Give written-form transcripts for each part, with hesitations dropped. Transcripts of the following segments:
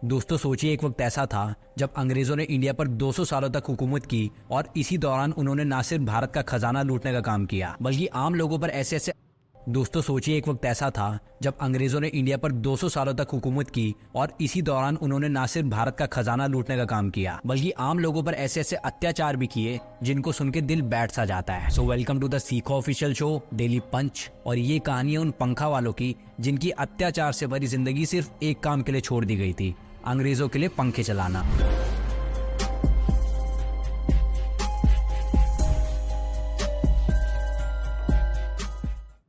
दोस्तों सोचिए, एक वक्त ऐसा था जब अंग्रेजों ने इंडिया पर 200 सालों तक हुकूमत की और इसी दौरान उन्होंने ना सिर्फ भारत का खजाना लूटने का काम किया बल्कि आम लोगों पर ऐसे ऐसे दोस्तों सोचिए, एक वक्त ऐसा था जब अंग्रेजों ने इंडिया पर 200 सालों तक हुकूमत की और इसी दौरान उन्होंने ना सिर्फ भारत का खजाना लूटने का काम किया बल्कि आम लोगों पर ऐसे ऐसे अत्याचार भी किए जिनको सुन के दिल बैठ सा जाता है। सो वेलकम टू द सीखो ऑफिशियल शो डेली पंच। और ये कहानी है उन पंखा वालों की जिनकी अत्याचार से भरी जिंदगी सिर्फ एक काम के लिए छोड़ दी गई थी, अंग्रेजों के लिए पंखे चलाना।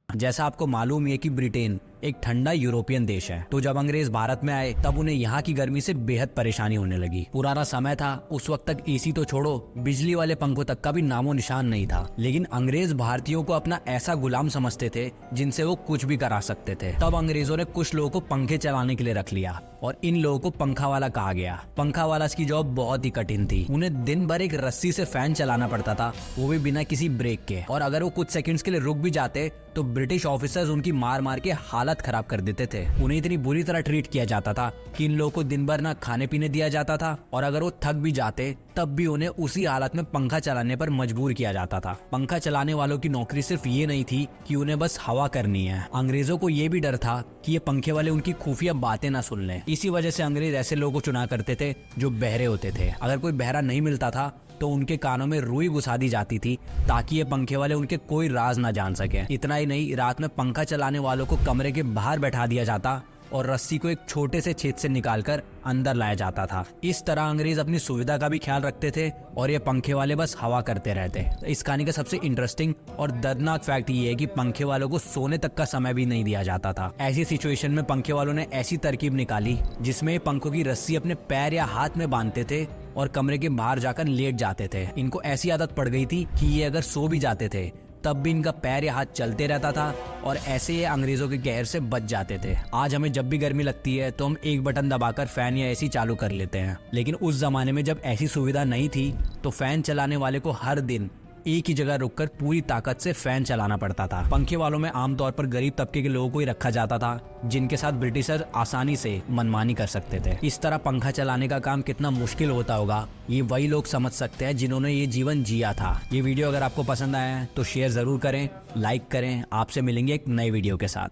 जैसा आपको मालूम है कि ब्रिटेन एक ठंडा यूरोपियन देश है, तो जब अंग्रेज भारत में आए तब उन्हें यहाँ की गर्मी से बेहद परेशानी होने लगी। पुराना समय था, उस वक्त तक एसी तो छोड़ो, बिजली वाले पंखों तक का भी नामो निशान नहीं था। लेकिन अंग्रेज भारतीयों को अपना ऐसा गुलाम समझते थे जिनसे वो कुछ भी करा सकते थे। तब अंग्रेजों ने कुछ लोगों को पंखे चलाने के लिए रख लिया और इन लोगों को पंखा वाला कहा गया। पंखा वाला की जॉब बहुत ही कठिन थी। उन्हें दिन भर एक रस्सी से फैन चलाना पड़ता था, वो भी बिना किसी ब्रेक के। और अगर वो कुछ सेकंड्स के लिए रुक भी जाते तो ब्रिटिश ऑफिसर्स उनकी मार मार के हालत खराब कर देते थे। उन्हें इतनी बुरी तरह ट्रीट किया जाता था कि इन लोगों को दिन भर ना खाने पीने दिया जाता था और अगर वो थक भी जाते तब भी उन्हें उसी हालत में पंखा चलाने पर मजबूर किया जाता था। पंखा चलाने वालों की नौकरी सिर्फ ये नहीं थी कि उन्हें बस हवा करनी है, अंग्रेजों को ये भी डर था कि ये पंखे वाले उनकी खुफिया बातें ना सुन लें। इसी वजह से अंग्रेज ऐसे लोगों को चुना करते थे जो बहरे होते थे। अगर कोई बहरा नहीं मिलता था तो उनके कानों में रुई घुसा दी जाती थी ताकि ये पंखे वाले उनके कोई राज ना जान सके। इतना ही नहीं, रात में पंखा चलाने वालों को कमरे के बाहर बैठा दिया जाता और रस्सी को एक छोटे से छेद से निकालकर अंदर लाया जाता था। इस तरह अंग्रेज अपनी सुविधा का भी ख्याल रखते थे और ये पंखे वाले बस हवा करते रहते। इस कहानी का सबसे इंटरेस्टिंग और दर्दनाक फैक्ट ये है कि पंखे वालों को सोने तक का समय भी नहीं दिया जाता था। ऐसी सिचुएशन में पंखे वालों ने ऐसी तरकीब निकाली जिसमें पंखों की रस्सी अपने पैर या हाथ में बांधते थे और कमरे के बाहर जाकर लेट जाते थे। इनको ऐसी आदत पड़ गई थी कि ये अगर सो भी जाते थे तब भी इनका पैर या हाथ चलते रहता था और ऐसे ये अंग्रेजों के कहर से बच जाते थे। आज हमें जब भी गर्मी लगती है तो हम एक बटन दबाकर फैन या एसी चालू कर लेते हैं, लेकिन उस जमाने में जब ऐसी सुविधा नहीं थी तो फैन चलाने वाले को हर दिन एक ही जगह रुककर पूरी ताकत से फैन चलाना पड़ता था। पंखे वालों में आमतौर पर गरीब तबके के लोगों को ही रखा जाता था जिनके साथ ब्रिटिशर आसानी से मनमानी कर सकते थे। इस तरह पंखा चलाने का काम कितना मुश्किल होता होगा ये वही लोग समझ सकते हैं जिन्होंने ये जीवन जिया था। ये वीडियो अगर आपको पसंद आया है तो शेयर जरूर करें, लाइक करें। आपसे मिलेंगे एक नए वीडियो के साथ।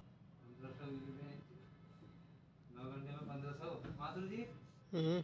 हम्म।